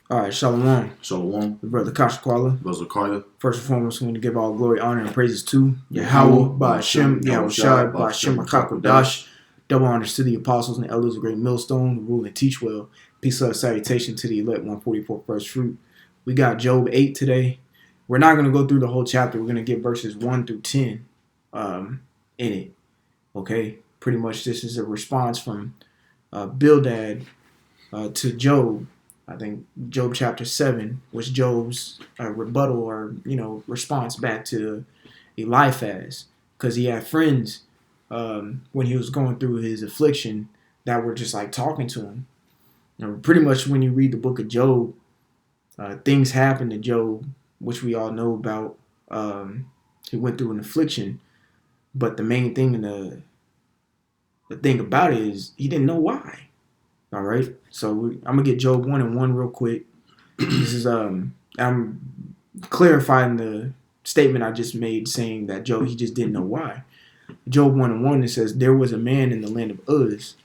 All right, Shalom. Shalom. Brother Kashakwala. Brother Carter. First and foremost, we want to give all glory, honor, and praises to Yahweh, Yahweh, Ba'Shem, Yahushai, Ba'Shem, HaKakodash. Double honors to the apostles and the elders of Great Millstone, who rule and teach well. Peace, love, salutation to the elect 144 first fruit. We got Job 8 today. We're not going to go through the whole chapter. We're going to get verses 1 through 10 in it. Okay? Pretty much this is a response from Bildad to Job. I think Job chapter 7 was Job's rebuttal or, response back to Eliphaz. Because he had friends when he was going through his affliction that were just like talking to him. Pretty much when you read the book of Job, things happened to Job, which we all know about. He went through an affliction. But the main thing and the thing about it is he didn't know why. All right, so I'm gonna get Job 1:1 real quick. This is I'm clarifying the statement I just made, saying that Job he just didn't know why. Job 1:1 it says there was a man in the land of Uz.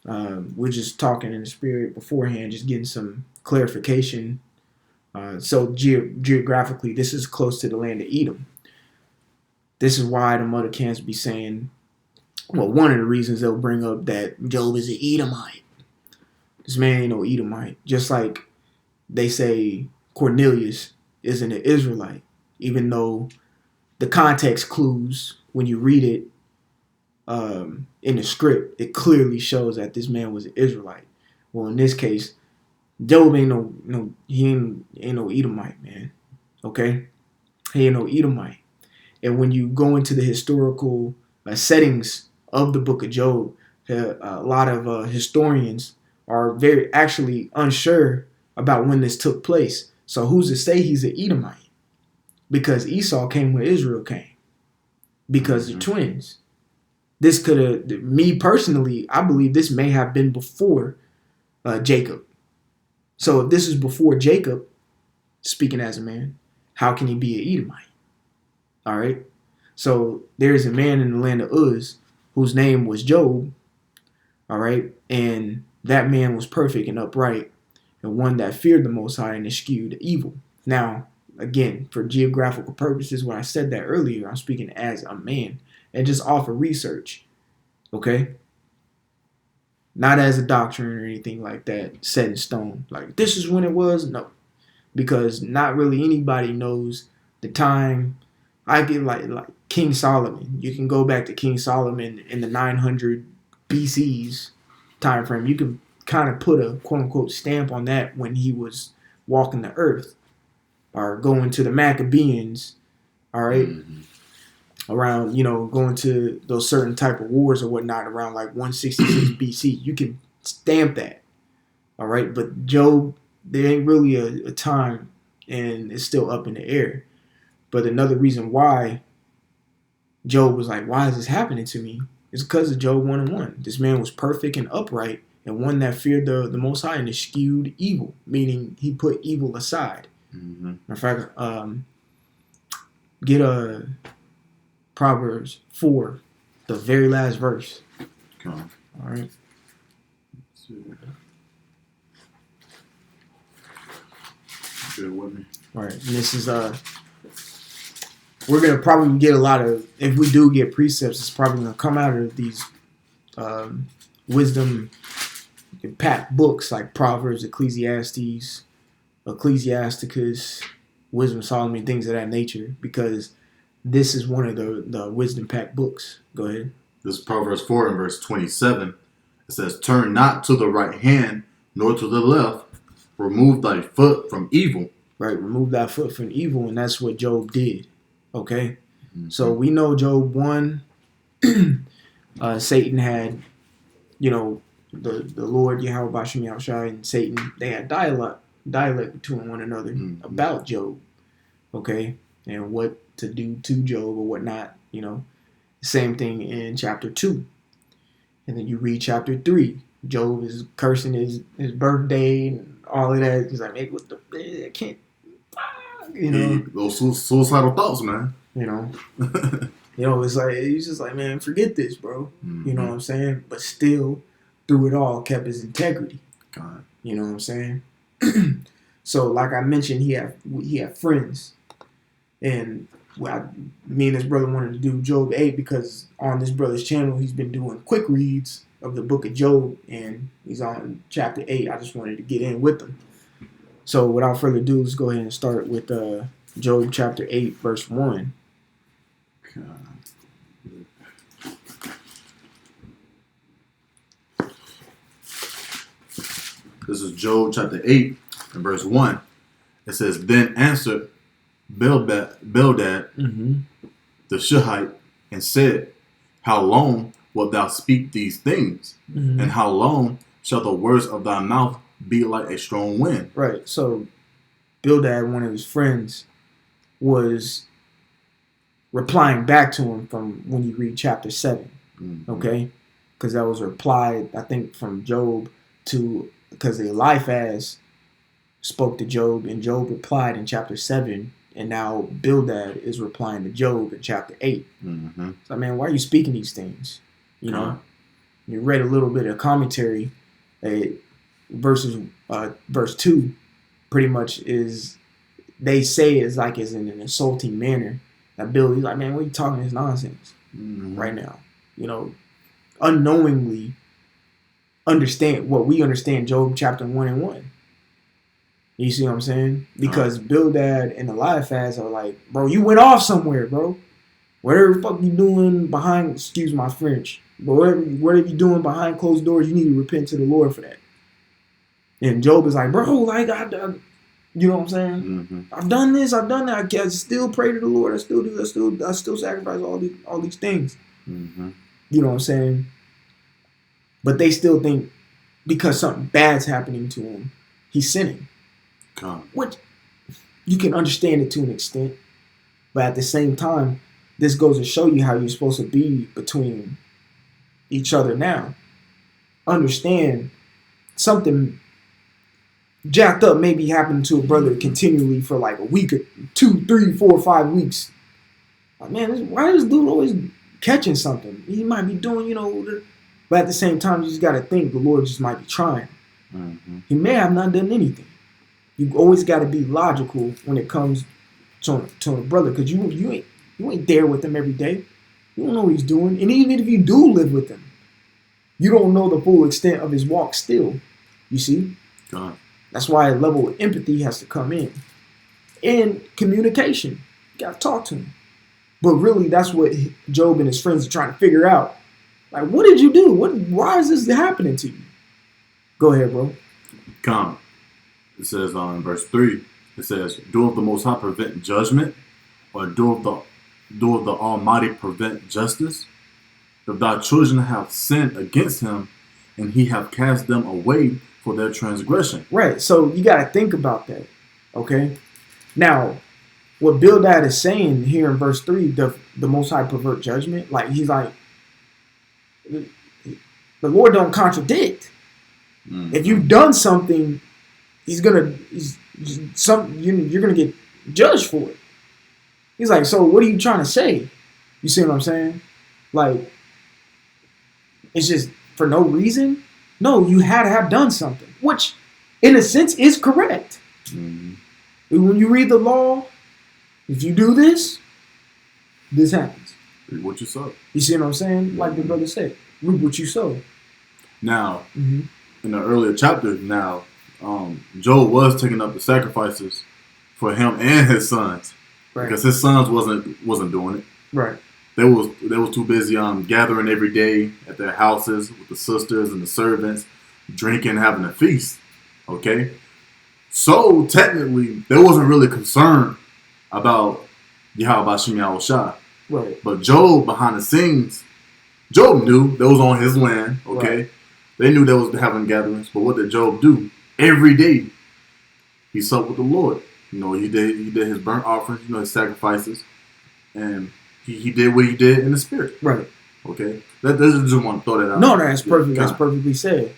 We're just talking in the spirit beforehand, just getting some clarification. So geographically, this is close to the land of Edom. This is why the mother can't be saying. Well, one of the reasons they'll bring up that Job is an Edomite. This man ain't no Edomite. Just like they say Cornelius isn't an Israelite. Even though the context clues, when you read it in the script, it clearly shows that this man was an Israelite. Well, in this case, Job ain't no Edomite, man. Okay? He ain't no Edomite. And when you go into the historical settings of the book of Job, a lot of historians are very actually unsure about when this took place. So who's to say he's an Edomite? Because Esau came when Israel came. Because they're twins. This could have, me personally, I believe this may have been before Jacob. So if this is before Jacob, speaking as a man, how can he be an Edomite? All right. So there's a man in the land of Uz whose name was Job. All right. And that man was perfect and upright and one that feared the Most High and eschewed evil. Now, again, for geographical purposes, when I said that earlier, I'm speaking as a man and just off of research. Okay. Not as a doctrine or anything like that set in stone. Like this is when it was. No. Because not really anybody knows the time. I get like King Solomon. You can go back to King Solomon in the 900 BC's time frame. You can kind of put a quote unquote stamp on that when he was walking the earth or going to the Maccabees. All right. Mm-hmm. Around, going to those certain type of wars or whatnot around like 166 BC. You can stamp that. All right. But Job, there ain't really a time and it's still up in the air. But another reason why Job was like, why is this happening to me? It's because of Job 1:1. This man was perfect and upright and one that feared the Most High and eschewed evil, meaning he put evil aside. Mm-hmm. In fact, get a Proverbs 4, the very last verse. Come on. All right. Good with me. All right. And this is we're gonna probably get a lot of. If we do get precepts, it's probably gonna come out of these wisdom packed books like Proverbs, Ecclesiastes, Ecclesiasticus, Wisdom Solomon, things of that nature. Because this is one of the wisdom packed books. Go ahead. This is Proverbs 4 and verse 27. It says, "Turn not to the right hand nor to the left. Remove thy foot from evil." Right, remove thy foot from evil, and that's what Job did. Okay, so we know Job 1. Satan had, the Lord Yahweh Ba'Shem Yahushai and Satan. They had dialect between one another about Job. Okay, and what to do to Job or whatnot. Same thing in chapter 2, and then you read chapter 3. Job is cursing his birthday and all of that. He's like, "Hey, what the? I can't." Those suicidal thoughts, man. It's like he's just like, man, forget this, bro. Mm-hmm. You know what I'm saying? But still, through it all, kept his integrity. God. You know what I'm saying? So, like I mentioned, he had friends, and me and his brother wanted to do Job 8 because on this brother's channel he's been doing quick reads of the book of Job, and he's on chapter 8. I just wanted to get in with him. So, without further ado, let's go ahead and start with Job chapter 8, verse 1. This is Job chapter 8 and verse 1. It says, Then answered Bildad the Shuhite and said, How long wilt thou speak these things? Mm-hmm. And how long shall the words of thy mouth be like a strong wind? Right. So Bildad, one of his friends, was replying back to him from when you read chapter 7. Mm-hmm. Okay? Because that was replied, I think, from Job to, because Eliphaz spoke to Job, and Job replied in chapter 7, and now Bildad is replying to Job in chapter 8. Mm-hmm. So, man, why are you speaking these things? You know? You read a little bit of commentary. Verse 2 pretty much is, they say it's like it's in an insulting manner. That He's like, man, what are you talking this nonsense right now? You know, unknowingly understand what we understand Job chapter 1 and 1. You see what I'm saying? Because Bildad and Eliphaz are like, bro, you went off somewhere, bro. Whatever the fuck you doing behind, excuse my French, but whatever you doing behind closed doors, you need to repent to the Lord for that. And Job is like, bro, like, you know what I'm saying? Mm-hmm. I've done this, I've done that. I still pray to the Lord. I still do. I still sacrifice all these things. Mm-hmm. You know what I'm saying? But they still think because something bad's happening to him, he's sinning. Which you can understand it to an extent, but at the same time, this goes to show you how you're supposed to be between each other now. Understand something jacked up may be happening to a brother continually for like a week or 2, 3, 4, 5 weeks. Like, man, why is this dude always catching something? He might be doing, you know, but at the same time, you just got to think the Lord just might be trying. Mm-hmm. He may have not done anything. You always got to be logical when it comes to a brother, because you ain't there with him every day. You don't know what he's doing, and even if you do live with him, you don't know the full extent of his walk still. You see, that's why a level of empathy has to come in, and communication. You got to talk to him. But really, that's what Job and his friends are trying to figure out. Like, what did you do? Why is this happening to you? Go ahead, bro. It says in verse 3, it says, Doeth the Most High prevent judgment, or doeth the Almighty prevent justice? If thy children have sinned against him, and he have cast them away for their transgression. Right, so you got to think about that, okay? Now, what Bildad is saying here in verse 3, the Most High pervert judgment, like, he's like, the Lord don't contradict. Mm-hmm. If you've done something, you're gonna get judged for it. He's like, so what are you trying to say? You see what I'm saying? Like, it's just for no reason? No, you had to have done something, which in a sense is correct. Mm-hmm. When you read the law, if you do this, this happens. Reap what you sow. You see what I'm saying? Like the brother said, reap what you sow. Now, in the earlier chapters, Job was taking up the sacrifices for him and his sons, right? Because his sons wasn't doing it. Right. They was too busy gathering every day at their houses with the sisters and the servants, drinking, having a feast. Okay, so technically they wasn't really concerned about Yahweh Shem Yahushua. Right. But Job, behind the scenes, Job knew they was on his land. Okay, right. They knew they was having gatherings. But what did Job do? Every day, he supped with the Lord. You know, he did his burnt offerings, his sacrifices, and he did what he did in the spirit. Right. Okay. That doesn't just want to throw that out. No, that's perfect. That's perfectly said.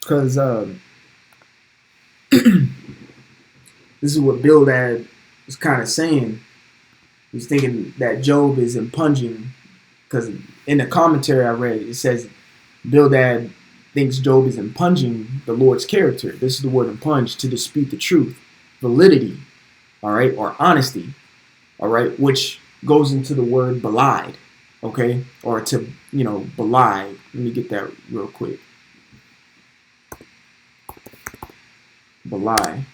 Because this is what Bildad is kind of saying. He's thinking that Job is impugning because in the commentary I read, it says Bildad thinks Job is impugning the Lord's character. This is the word impugn, to dispute the truth, validity, all right, or honesty, all right, which goes into the word belied, okay, or to, belie. Let me get that real quick. Belie.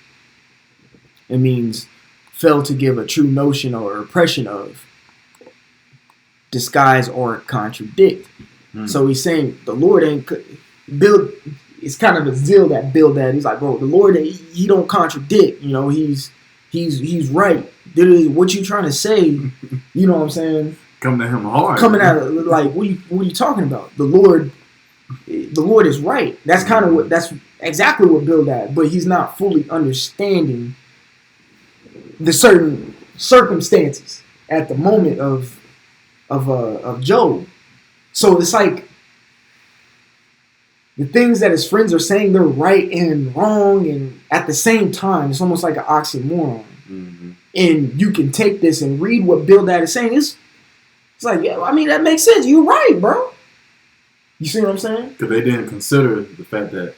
It means fail to give a true notion or impression of, disguise or contradict. So he's saying the Lord ain't build. It's kind of a zeal that Bildad. He's like, bro, the Lord, he don't contradict. He's right. What you trying to say? You know what I'm saying? Coming at him hard. Coming at like, what are you talking about? The Lord is right. That's kind of that's exactly what Bildad. But he's not fully understanding the certain circumstances at the moment of Job. So it's like the things that his friends are saying, they're right and wrong, and at the same time, it's almost like an oxymoron. Mm-hmm. And you can take this and read what Bildad is saying. It's like, yeah, I mean, that makes sense. You're right, bro. You see what I'm saying? Because they didn't consider the fact that,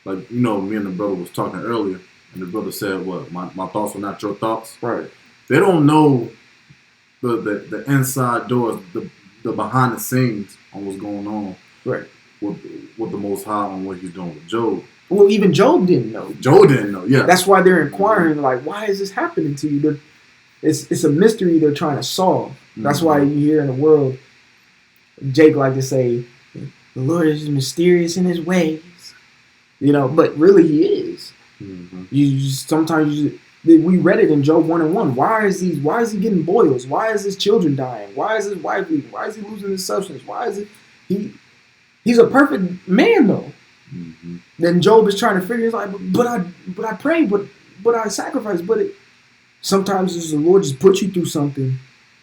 like, me and the brother was talking earlier, and the brother said, what, my thoughts are not your thoughts? Right. They don't know the inside doors, the behind the scenes on what's going on. Right. With the Most High on what he's doing with Job. Well, even Job didn't know. Job didn't know, yeah. That's why they're inquiring, like, why is this happening to you? It's a mystery they're trying to solve. That's why you hear in the world, Jake like to say, the Lord is mysterious in his ways. But really he is. Mm-hmm. We read it in Job 1:1. Why is he getting boils? Why is his children dying? Why is his wife leaving? Why is he losing his substance? Why is it he's a perfect man though. Mm-hmm. Then Job is trying to figure it out, but I pray, but I sacrifice, sometimes the Lord just puts you through something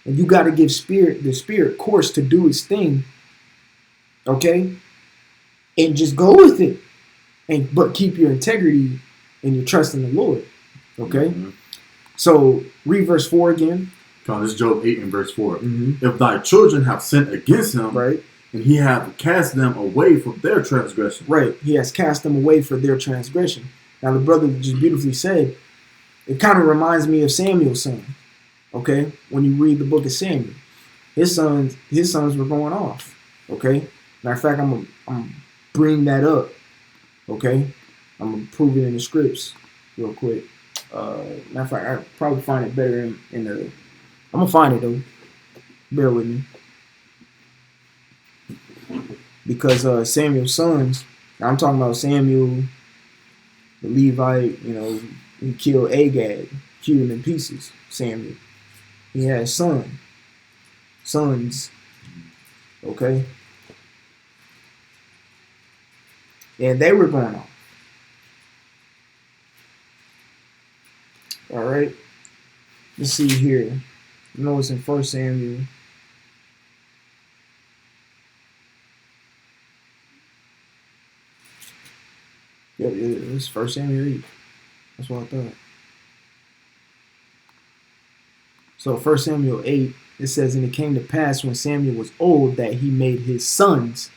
and you gotta give the spirit course to do its thing. Okay? And just go with it. But keep your integrity and your trust in the Lord. Okay? Mm-hmm. So read verse 4 again. This is Job 8 and verse 4. Mm-hmm. If thy children have sinned against him, right, and he have cast them away from their transgression. Right. He has cast them away for their transgression. Now the brother just beautifully said, it kind of reminds me of Samuel's son. Okay? When you read the book of Samuel. His sons were going off. Okay? Matter of fact, I'm gonna bring that up. Okay? I'm gonna prove it in the scripts real quick. Matter of fact, I probably find it better in the. I'm gonna find it though. Bear with me. Because Samuel's sons, I'm talking about Samuel, the Levite, he killed Agag, hewed him in pieces. Samuel, he had sons, okay, and they were going off. All right, let's see here. It's in 1 Samuel. Yeah, it's 1 Samuel 8. That's what I thought. So 1 Samuel 8, it says, and it came to pass when Samuel was old that he made his sons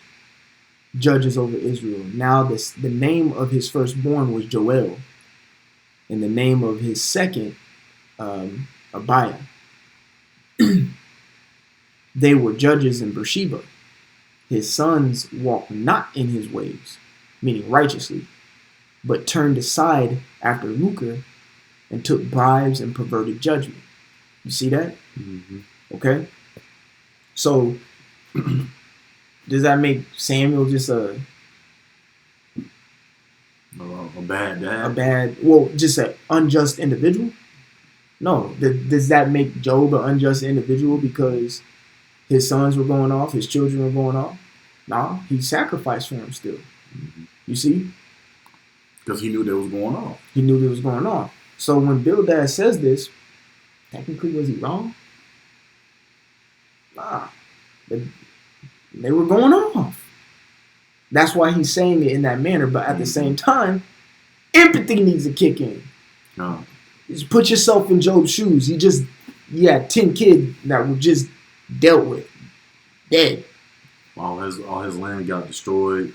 judges over Israel. Now the name of his firstborn was Joel, and the name of his second, Abiah. They were judges in Beersheba. His sons walked not in his ways, meaning righteously, but turned aside after lucre and took bribes and perverted judgment. You see that? Mm-hmm. Okay. So does that make Samuel just a bad dad? Just an unjust individual? No. Does that make Job an unjust individual because his sons were going off, his children were going off? No, he sacrificed for them still. Mm-hmm. You see? Because he knew that was going on. He knew that was going on. So when Bildad says this, technically, was he wrong? Nah. They were going off. That's why he's saying it in that manner. But at the same time, empathy needs to kick in. No. Just put yourself in Job's shoes. He had 10 kids that were just dealt with. Dead. All his land got destroyed.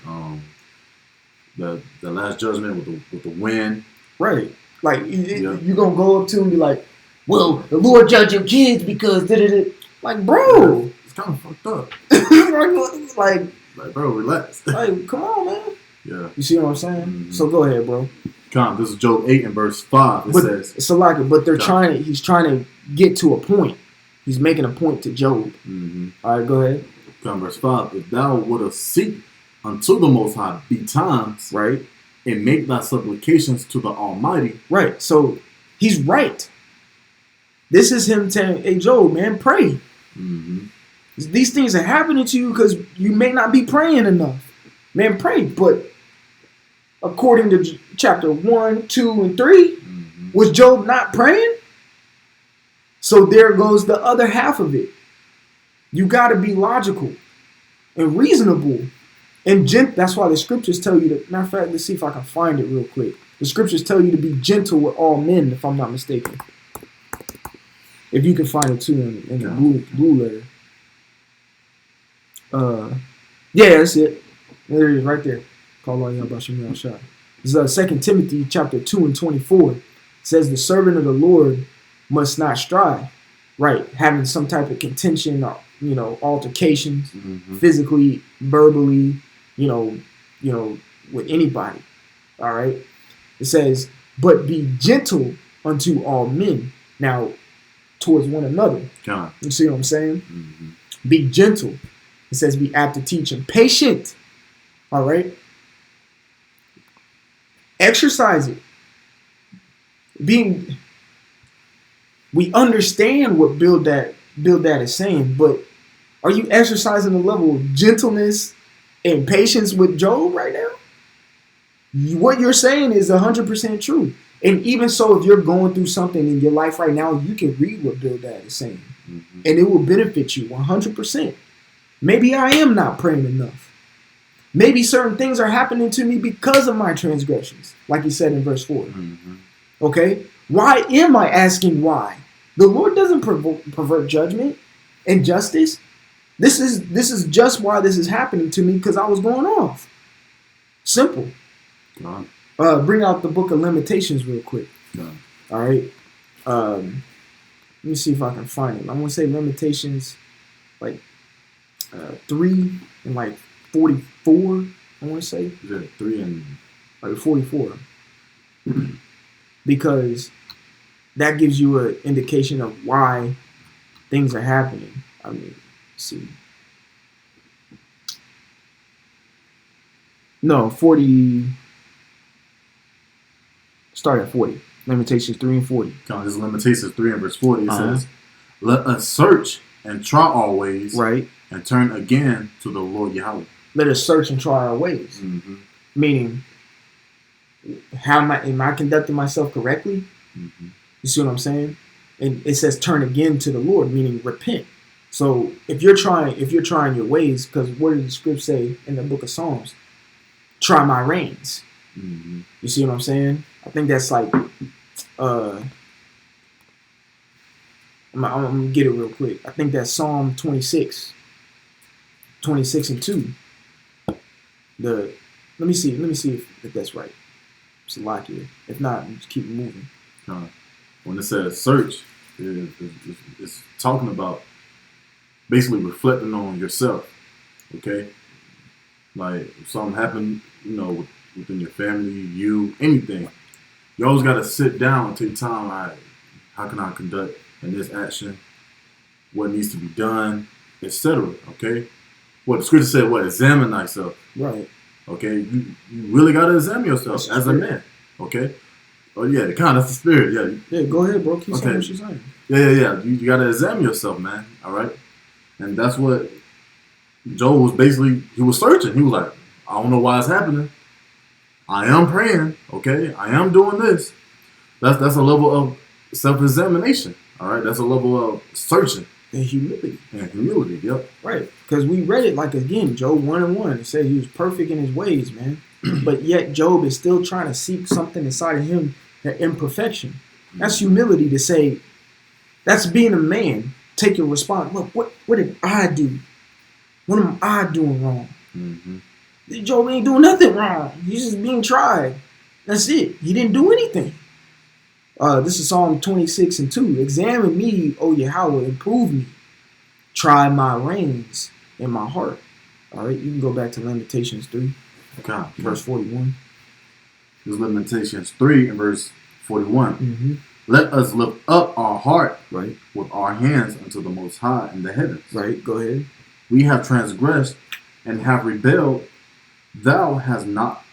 The last judgment with the wind. Right. Like you gonna go up to him and be like, well, the Lord judge your kids because da-da-da. Like, bro. Yeah, it's kind of fucked up. like, bro, relax. Like, come on, man. Yeah. You see what I'm saying? Mm-hmm. So go ahead, bro. This is Job 8 and verse 5. It says, it's a lot, but he's trying to get to a point. He's making a point to Job. Mm-hmm. All right, go ahead. Verse 5. If thou wouldst seek unto the Most High betimes, right, and make thy supplications to the Almighty. Right. So he's right. This is him telling, hey, Job, man, pray. Mm-hmm. These things are happening to you because you may not be praying enough. Man, pray. But according to chapter 1, 2, and 3, mm-hmm. was Job not praying? So there goes the other half of it. You got to be logical and reasonable. And that's why the scriptures tell you to, matter of fact, let's see if I can find it real quick. The scriptures tell you to be gentle with all men, if I'm not mistaken. If you can find it too in the blue letter. Yeah, that's it. There it is right there. Call all y'all about Shemir Shah. This is 2 Timothy chapter 2 and 24. It says the servant of the Lord must not strive. Right. Having some type of contention or, altercations, mm-hmm. physically, verbally, with anybody. All right. It says, but be gentle unto all men. Now, towards one another. God. You see what I'm saying? Mm-hmm. Be gentle. It says be apt to teach and patient. All right. Exercise it. We understand what Build That is saying, but are you exercising the level of gentleness and patience with Job right now? What you're saying is 100% true. And even so, if you're going through something in your life right now, you can read what Build That is saying. Mm-hmm. And it will benefit you 100%. Maybe I am not praying enough. Maybe certain things are happening to me because of my transgressions, like he said in verse 4. Mm-hmm. Okay? Why am I asking why? The Lord doesn't pervert judgment and justice. This is just why this is happening to me, because I was going off. Simple. Bring out the book of Lamentations real quick. All right. Let me see if I can find it. I'm going to say Lamentations 3 and 44, I want to say. Is it 3 and 44? Because that gives you an indication of why things are happening. I mean, let's see. No, 40. Start at 40. Lamentations 3 and 40. This is Lamentations 3 and verse 40. It says, let us search and try our ways. Right. And turn again to the Lord Yahweh. Let us search and try our ways. Mm-hmm. Meaning, am I conducting myself correctly? Mm-hmm. You see what I'm saying? And it says turn again to the Lord, meaning repent. So if you're trying your ways, because what did the script say in the book of Psalms? Try my reins. Mm-hmm. You see what I'm saying? I think that's I'm gonna get it real quick. I think that's Psalm 26 and 2. Let me see if that's right. It's a lot here. If not, just keep moving. When it says search, it's talking about basically reflecting on yourself. Okay, like if something happened, within your family, anything, you always got to sit down and take time. Right, how can I conduct in this action? What needs to be done, etc. Okay. What the scripture said, examine thyself. Right. Okay, you really got to examine yourself as a man. Okay. Oh yeah, that's the spirit. Yeah. Yeah, go ahead, bro. Keep saying what you're saying. Yeah. You got to examine yourself, man. All right. And that's what Job was basically. He was searching. He was like, I don't know why it's happening. I am praying. Okay. I am doing this. That's a level of self-examination. All right. That's a level of searching. And humility. Yep. Right. Because we read it again, Job 1:1. It said he was perfect in his ways, man. But yet Job is still trying to seek something inside of him, that imperfection. That's humility to say, that's being a man. Take your response. What did I do? What am I doing wrong? Mm-hmm. Job ain't doing nothing wrong. He's just being tried. That's it. He didn't do anything. This is Psalm 26:2. Examine me, O Yahweh, and prove me. Try my reins in my heart. All right, you can go back to Lamentations 3, verse 41. This is Lamentations 3 and verse 41. Mm-hmm. Let us lift up our heart right with our hands unto the Most High in the heavens. Right, go ahead. We have transgressed and have rebelled. Thou hast not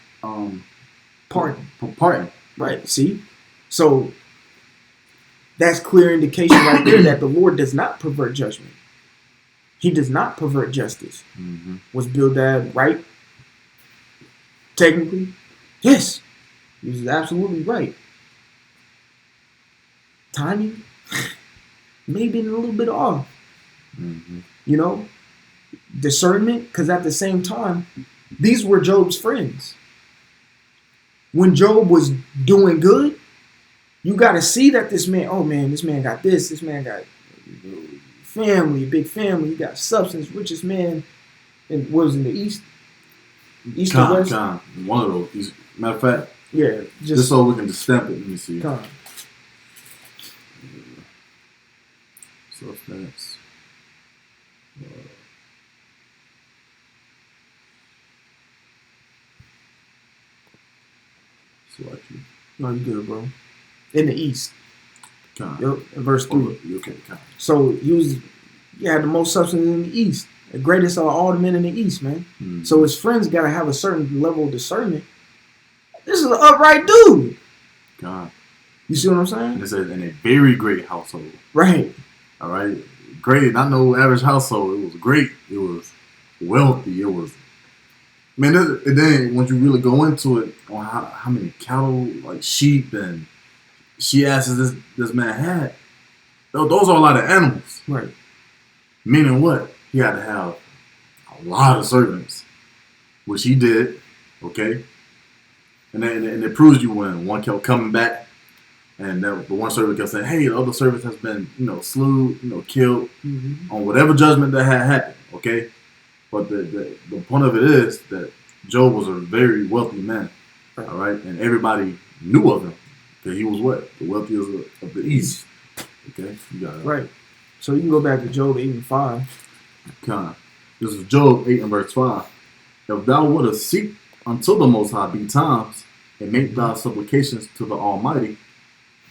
pardoned. Right, see? So that's clear indication right there that the Lord does not pervert judgment. He does not pervert justice. Mm-hmm. Was Bildad right? Technically, yes. He was absolutely right. Timing, maybe a little bit off. Mm-hmm. You know? Discernment, because at the same time, these were Job's friends. When Job was doing good, you got to see that this man, oh man, this man got this man got family, big family, he got substance, richest man, and was in the East or West? One of those. Matter of fact, yeah, just so we can just stamp it. Let me see. So that's no, you good, bro. In the East. Yep, verse 3. Okay, so he had the most substance in the East. The greatest of all the men in the East, man. Mm-hmm. So his friends got to have a certain level of discernment. This is an upright dude. God. You see what I'm saying? And it's in a very great household. Right. All right. Great. Not no average household. It was great. It was wealthy. It was... Man, and then once you really go into it, on how many cattle, like sheep and she-asses this man had, those are a lot of animals. Right. Meaning what? He had to have a lot of servants, which he did, okay? And it proves you when one kept coming back, and the one servant kept saying, hey, the other servant has been, slew, killed, on whatever judgment that had happened, okay? But the point of it is that Job was a very wealthy man, all right? And everybody knew of him. Okay, he was what? The wealthiest of the East. Okay, you got it. Right. So you can go back to Job 8:5. This is Job 8 and verse 5. If thou wouldest seek unto the Most High betimes, and make thy supplications to the Almighty,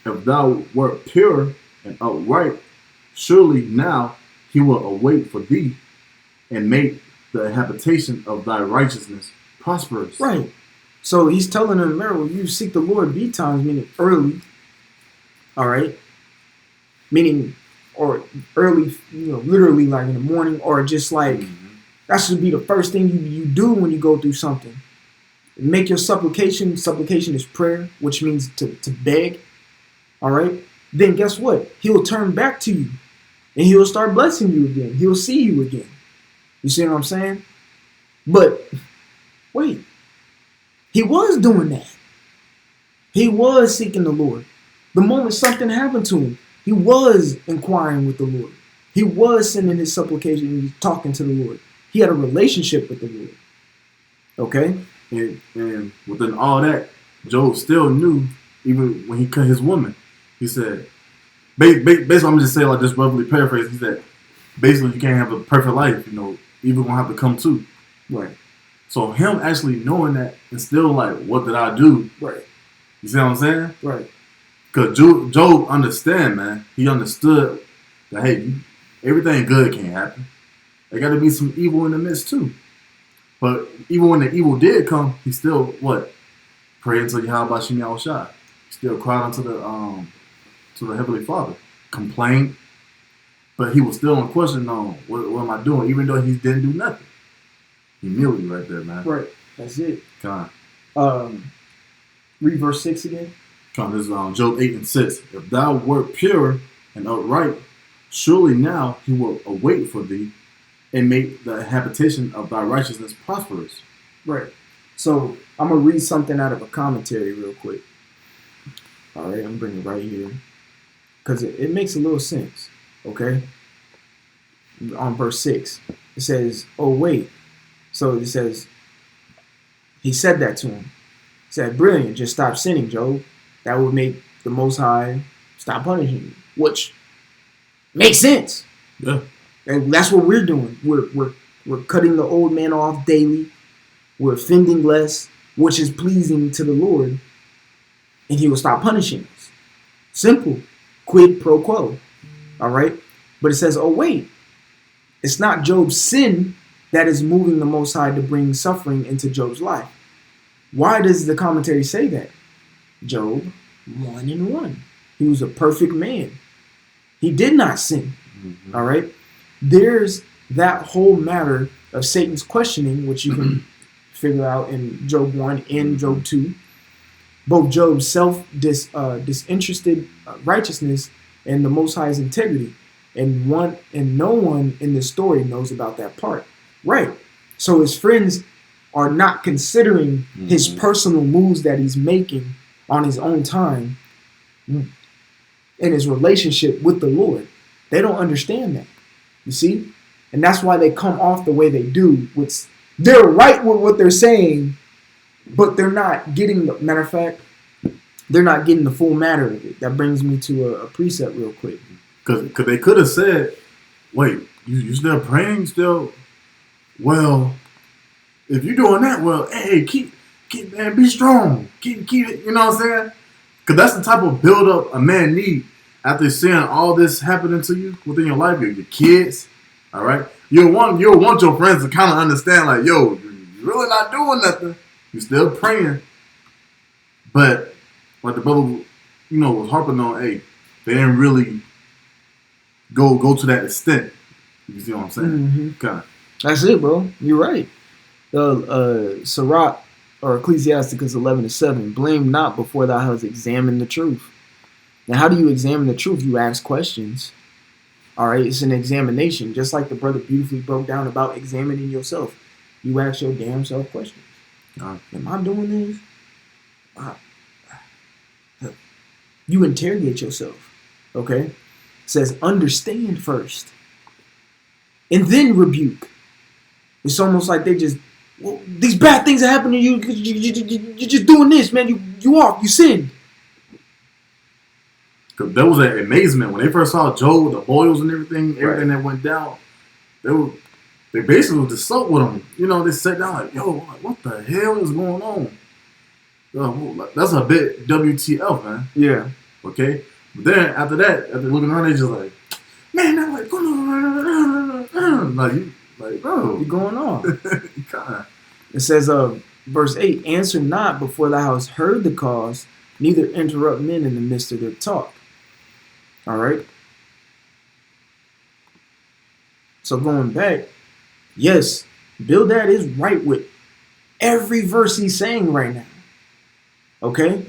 if thou wert pure and upright, surely now he will await for thee, and make the habitation of thy righteousness prosperous. Right. So he's telling them, remember, you seek the Lord betimes, meaning early. All right. Meaning, or early, literally like in the morning, or just like, that should be the first thing you do when you go through something. Make your supplication. Supplication is prayer, which means to beg. All right. Then guess what? He'll turn back to you, and he'll start blessing you again. He'll see you again. You see what I'm saying? But wait, he was doing that. He was seeking the Lord. The moment something happened to him, he was inquiring with the Lord. He was sending his supplication and talking to the Lord. He had a relationship with the Lord. Okay? And within all that, Job still knew, even when he cut his woman, he said, basically, I'm just saying, like this roughly paraphrase, he said, basically, you can't have a perfect life, evil gonna have to come too. Right. So him actually knowing that and still like, what did I do? Right. You see what I'm saying? Right. Because Job understand, man. He understood that, hey, everything good can't happen. There got to be some evil in the midst too. But even when the evil did come, he still, what? Prayed unto Yahweh Shem Yahushua. He still cried unto the Heavenly Father. Complained. But he was still in question on what am I doing, even though he didn't do nothing. Humility right there, man. Right. That's it. Come on. Read verse 6 again. This is Job 8 and 6. If thou wert pure and upright, surely now he will await for thee and make the habitation of thy righteousness prosperous. Right. So I'm going to read something out of a commentary real quick. All right, I'm bringing it right here. Because it makes a little sense. Okay? On verse 6. It says, oh, wait. So it says, he said that to him. He said, brilliant, just stop sinning, Job. That would make the Most High stop punishing you. Which makes sense. Yeah. And that's what we're doing. We're cutting the old man off daily. We're offending less, which is pleasing to the Lord. And he will stop punishing us. Simple. Quid pro quo. All right? But it says, oh, wait. It's not Job's sin that is moving the Most High to bring suffering into Job's life. Why does the commentary say that? Job 1:1. He was a perfect man. He did not sin. Mm-hmm. All right? There's that whole matter of Satan's questioning, which you can figure out in Job 1 and Job 2. Both Job's disinterested righteousness and the Most High's integrity. And no one in the story knows about that part. Right. So his friends are not considering his personal moves that he's making on his own time in his relationship with the Lord. They don't understand that. You see? And that's why they come off the way they do. They're right with what they're saying, but they're not getting the matter of fact, they're not getting the full matter of it. That brings me to a precept real quick. Because they could have said, wait, you still praying still? Well, if you're doing that, well, hey, keep man, be strong. Keep it, you know what I'm saying? Because that's the type of build-up a man need after seeing all this happening to you within your life, your kids, all right? You'll want your friends to kind of understand, like, yo, you're really not doing nothing. You're still praying. But, like the brother, was harping on, hey, they didn't really go to that extent. You see what I'm saying? Mm-hmm. Okay. That's it, bro. You're right. Sirach or Ecclesiasticus 11:7. Blame not before thou hast examined the truth. Now, how do you examine the truth? You ask questions. All right, it's an examination, just like the brother beautifully broke down about examining yourself. You ask your damn self questions. Am I doing this? You interrogate yourself. Okay, it says understand first, and then rebuke. It's almost like they just, well, these bad things are happening to you because you're just doing this, man. You sinned. Cause there was an amazement when they first saw Job, the boils and everything that went down. They basically was just soaked with him. They sat down like, yo, what the hell is going on? That's a bit WTF, man. Yeah. Okay. But then after that, after looking around, they just like, man, they're like, like, bro, what's going on? It says, verse 8, answer not before thou hast heard the cause, neither interrupt men in the midst of their talk. All right. So going back, yes, Bildad is right with every verse he's saying right now. Okay?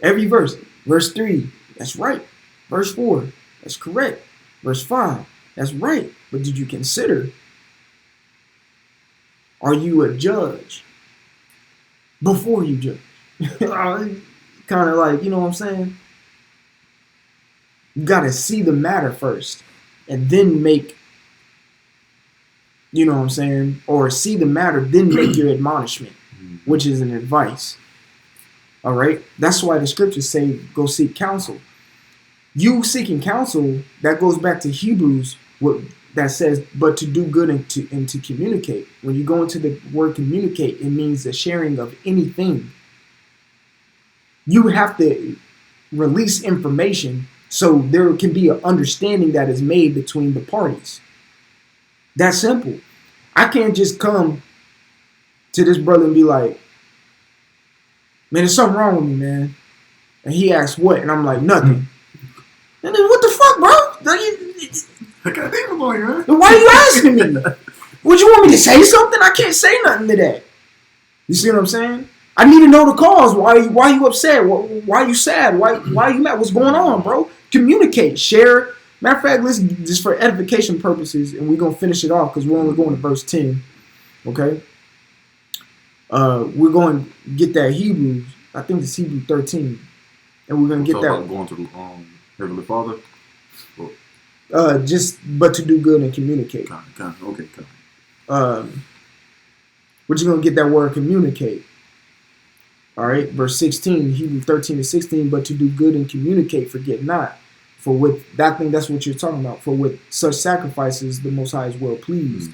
Every verse. Verse 3, that's right. Verse 4, that's correct. Verse 5, that's right. But did you consider, are you a judge before you judge? Kind of like, you know what I'm saying? You got to see the matter first and then make, you know what I'm saying? Or see the matter, then make your admonishment, which is an advice. All right? That's why the scriptures say, go seek counsel. You seeking counsel, that goes back to Hebrews, that says, but to do good and to communicate. When you go into the word communicate, it means the sharing of anything. You have to release information so there can be an understanding that is made between the parties. That's simple. I can't just come to this brother and be like, man, there's something wrong with me, man. And he asks what? And I'm like, nothing. And then what the fuck, bro? I got a boy, man. Why are you asking me? Would you want me to say something? I can't say nothing to that. You see what I'm saying? I need to know the cause. Why are you upset? Why are you sad? Why are you mad? What's going on, bro? Communicate, share. Matter of fact, let's just for edification purposes, and we're gonna finish it off because we're only going to verse 10. Okay. We're going to get that Hebrews. I think it's Hebrews 13, and we're gonna get that. Going to the Heavenly Father. Just but to do good and communicate. Okay. We're just going to get that word communicate. All right, verse 16, Hebrews 13-16, but to do good and communicate, forget not. For with that thing, that's what you're talking about. For with such sacrifices, the Most High is well pleased.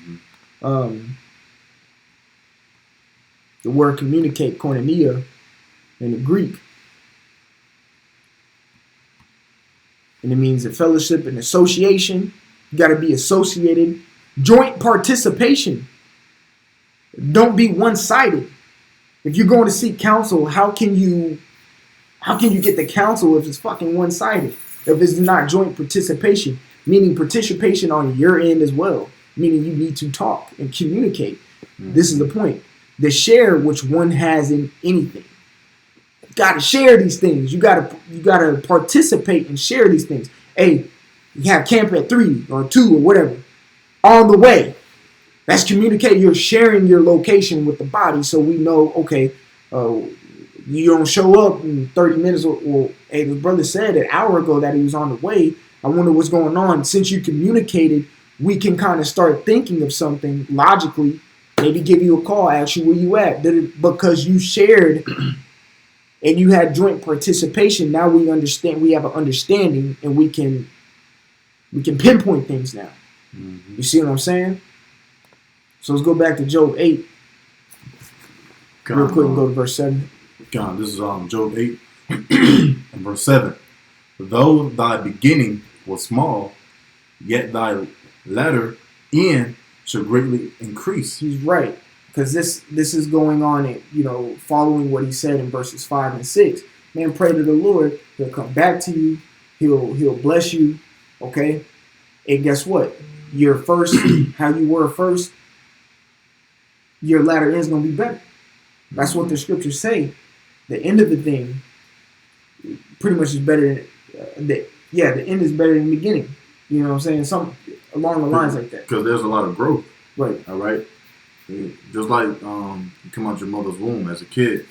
Mm-hmm. The word communicate, koinonia, in the Greek, and it means a fellowship, an association. You got to be associated, joint participation. Don't be one-sided. If you're going to seek counsel, how can you get the counsel if it's fucking one-sided? If it's not joint participation, meaning participation on your end as well, meaning you need to talk and communicate. Mm-hmm. This is the point. The share which one has in anything. You gotta share these things. You gotta participate and share these things. Hey, you have camp at 3 or 2 or whatever. On the way. That's communicate. You're sharing your location with the body, so we know. Okay, you don't show up in 30 minutes. Or hey, the brother said an hour ago that he was on the way. I wonder what's going on. Since you communicated, we can kind of start thinking of something logically. Maybe give you a call, ask you where you at. Because you shared and you had joint participation. Now we understand. We have an understanding, and we can pinpoint things now. Mm-hmm. You see what I'm saying? So let's go back to Job 8. Real quick and go to verse 7. God, this is Job 8 and verse 7. Though thy beginning was small, yet thy latter end shall greatly increase. He's right. Because this is going on and following what he said in verses 5 and 6. Man, pray to the Lord. He'll come back to you. He'll bless you. Okay? And guess what? Your first, how you were first, your latter end is going to be better. That's what the scriptures say. The end of the thing pretty much is better than the end is better than the beginning. You know what I'm saying? Something along the lines like that. Because there's a lot of growth. Right. All right. Just like you come out your mother's womb as a kid,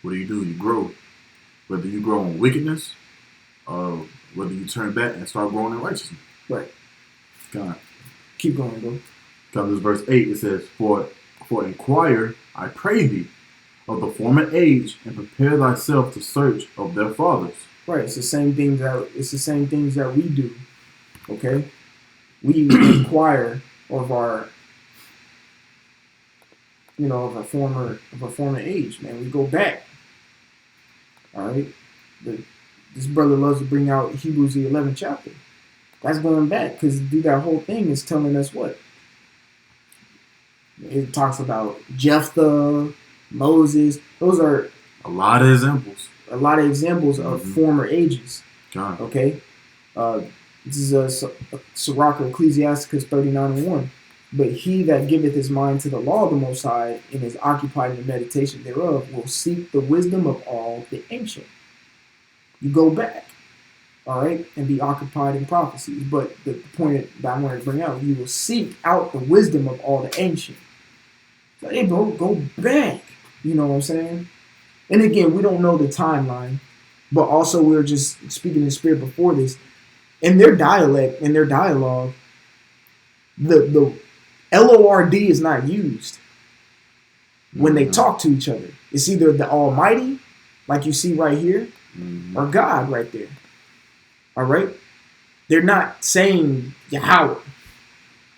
what do? You grow. Whether you grow in wickedness, or whether you turn back and start growing in righteousness. Right. God. Keep going, bro. Comes verse 8. It says, For inquire, I pray thee, of the former age, and prepare thyself to search of their fathers. Right. It's the same things that we do. Okay. We inquire of our of a former age, man. We go back. All right. This brother loves to bring out Hebrews the 11th chapter. That's going back because that whole thing is telling us what? It talks about Jephthah, Moses. Those are a lot of examples. Of former ages. God. Okay. This is Sirach Ecclesiasticus 39:1. But he that giveth his mind to the law of the Most High and is occupied in the meditation thereof will seek the wisdom of all the ancient. You go back, all right, and be occupied in prophecies. But the point that I want to bring out, you will seek out the wisdom of all the ancient. So, hey, bro, go back. You know what I'm saying? And again, we don't know the timeline, but also we were just speaking in spirit before this. In their dialect, in their dialogue, the LORD is not used when they talk to each other. It's either the Almighty, like you see right here, or God right there. All right? They're not saying Yahweh,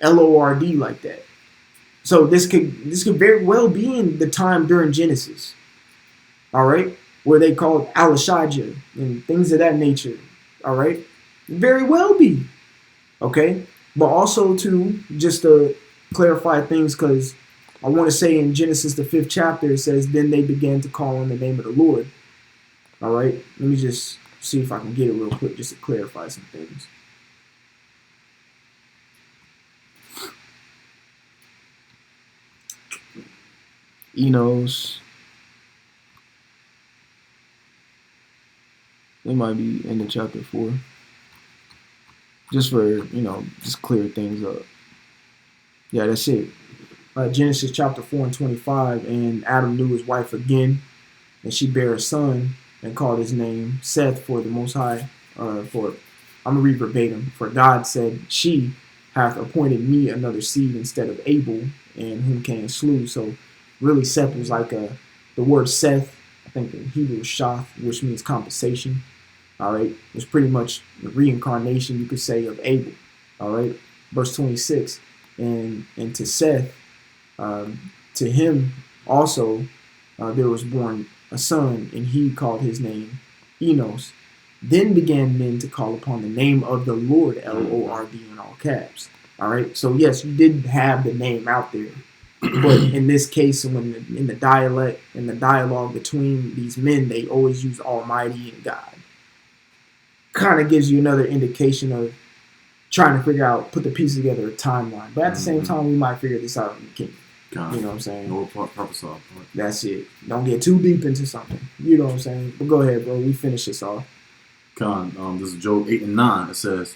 LORD like that. So this could very well be in the time during Genesis. All right? Where they called Alashajah and things of that nature. All right? Very well be. Okay? But also to just to clarify things, because I want to say in Genesis the 5th chapter it says, then they began to call on the name of the Lord. All right, let me just see if I can get it real quick just to clarify some things. Enos, it might be in the chapter 4, just for just clear things up. Yeah, that's it. Genesis chapter 4:25, and Adam knew his wife again, and she bare a son, and called his name Seth, for the Most High. I'm gonna read verbatim. For God said, she hath appointed me another seed instead of Abel, and whom Cain slew. So really Seth was like the word Seth, I think in Hebrew is Shath, which means compensation. All right, it's pretty much the reincarnation, you could say, of Abel. All right, verse 26, and to Seth, to him also there was born a son, and he called his name Enos. Then began men to call upon the name of the Lord, Lord, in all caps. All right, so yes, you did have the name out there, but in this case, when in the dialect, in the dialogue between these men, they always use Almighty and God. Kind of gives you another indication of trying to figure out, put the pieces together, a timeline. But at the same time, we might figure this out in the kingdom. You know what I'm saying? No purpose off. That's it. Don't get too deep into something. You know what I'm saying? But go ahead, bro. We finish this off. This is Job 8 and 9. It says,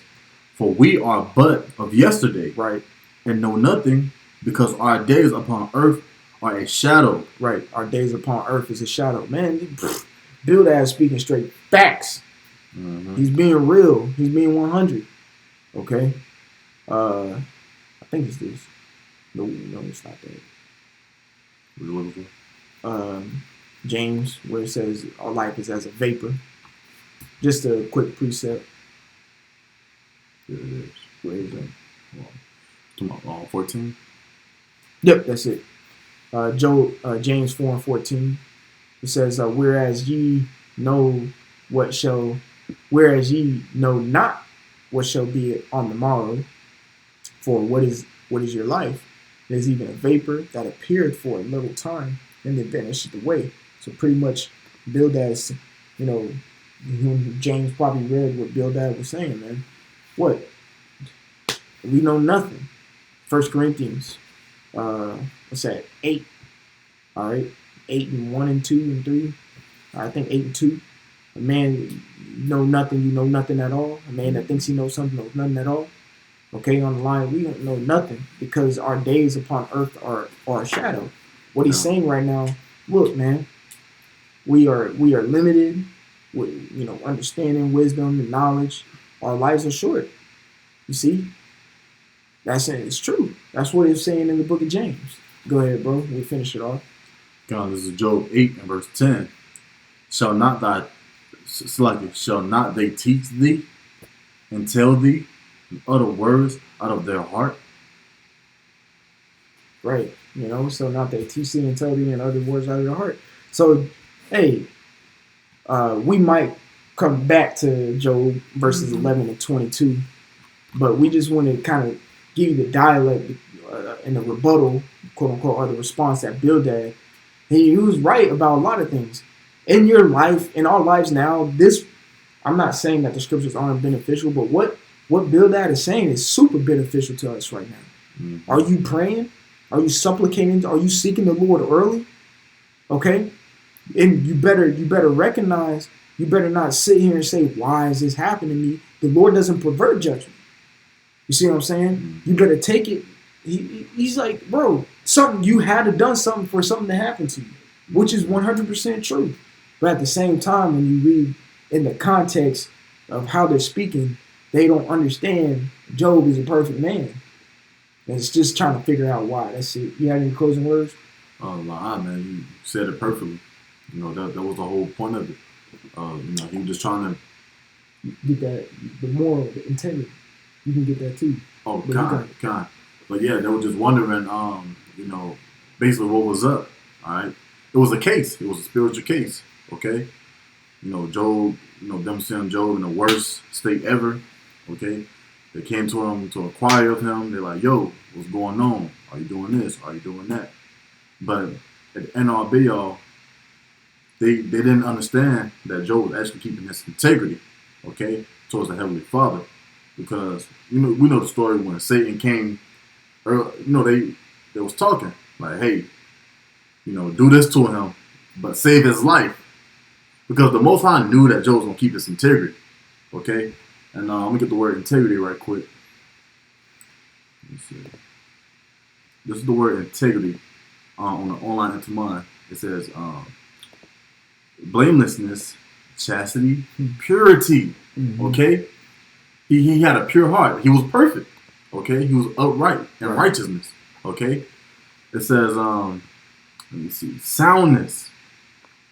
"For we are but of yesterday, right, and know nothing, because our days upon earth are a shadow." Right. Our days upon earth is a shadow. Man, Bildad speaking straight facts. Mm-hmm. He's being real. He's being 100. Okay? I think it's this. No, it's not that. What are you looking for? James, where it says our life is as a vapor. Just a quick precept. There it is. Where is it? Well, 14? Yep, that's it. James 4 and 14. It says, whereas ye know not what shall be on the morrow, for what is your life? It is even a vapor that appeared for a little time and then vanished away. So pretty much Bildad's, James probably read what Bildad was saying, man. What? We know nothing. 1 Corinthians, what's that? 8. All right, 8 and 1 and 2 and 3. I think 8 and 2. A man know nothing, you know nothing at all. A man that thinks he knows something knows nothing at all. Okay, on the line, we don't know nothing because our days upon earth are a shadow. What he's saying right now, look, man, we are limited with understanding, wisdom, and knowledge. Our lives are short. You see, it's true. That's what it's saying in the book of James. Go ahead, bro. We'll finish it off. God, this is Job 8 and verse 10. Shall not they teach thee and tell thee and utter words out of their heart? Right. So not they teach thee and tell thee and utter words out of their heart. So, hey, we might come back to Job verses 11 and 22, but we just want to kind of give you the dialect and the rebuttal, quote unquote, or the response that Bildad. He was right about a lot of things. In your life, in our lives now, I'm not saying that the scriptures aren't beneficial, but what Bildad is saying is super beneficial to us right now. Mm-hmm. Are you praying? Are you supplicating? Are you seeking the Lord early? Okay? And you better recognize, you better not sit here and say, why is this happening to me? The Lord doesn't pervert judgment. You see what I'm saying? Mm-hmm. You better take it. He's like, bro, you had to done something for something to happen to you, which is 100% true. But at the same time, when you read in the context of how they're speaking, they don't understand Job is a perfect man. And it's just trying to figure out why. That's it. You have any closing words? Man, you said it perfectly. That was the whole point of it. He was just trying to get that, the moral, the integrity. You can get that too. Oh, God. But yeah, they were just wondering, basically what was up. All right. It was a case. It was a spiritual case. Okay. Job, them seeing Job in the worst state ever. Okay. They came to him to inquire of him. They're like, yo, what's going on? Are you doing this? Are you doing that? But at the end all be all, they didn't understand that Job was actually keeping his integrity, okay, towards the Heavenly Father. Because, we know the story when Satan came, they was talking, like, hey, do this to him, but save his life. Because the Most High knew that Job was going to keep his integrity, okay? And let me get the word integrity right quick. Let me see. This is the word integrity on the online into mine. It says blamelessness, chastity, purity. Mm-hmm. Okay? He had a pure heart. He was perfect. Okay, he was upright in Right. righteousness. Okay, it says, let me see, soundness.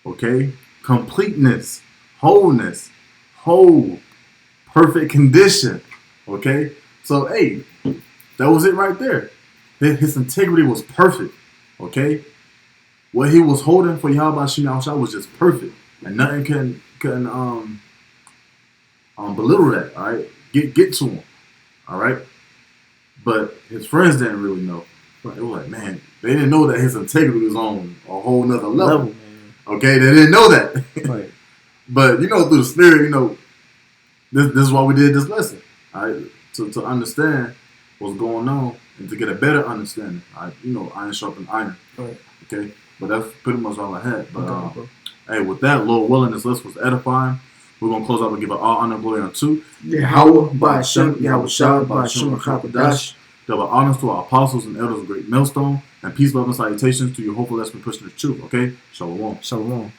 Okay, completeness, wholeness, whole, perfect condition. Okay, so hey, that was it right there. His integrity was perfect. Okay, what he was holding for Yahweh Shah was just perfect, and nothing can belittle that. All right, get to him. All right, but his friends didn't really know. They were like, man, they didn't know that his integrity was on a whole nother level. Man. Okay, they didn't know that. Right. But through the spirit, this is why we did this lesson. All right, to understand what's going on and to get a better understanding. All right, iron sharpen iron. Right. Okay, but that's pretty much all I had. But Okay, hey, with that, Lord willing, this list was edifying. We're gonna close out and give it all honor and glory unto Yahweh, Ba'ashem, Yahweh Shah, Ba'ashem, Chapadash. double honors to our apostles and elders of Great Millstone, and peace, love, and salutations to your hopeful lesson pushing the truth. Okay, shalom. Shalom.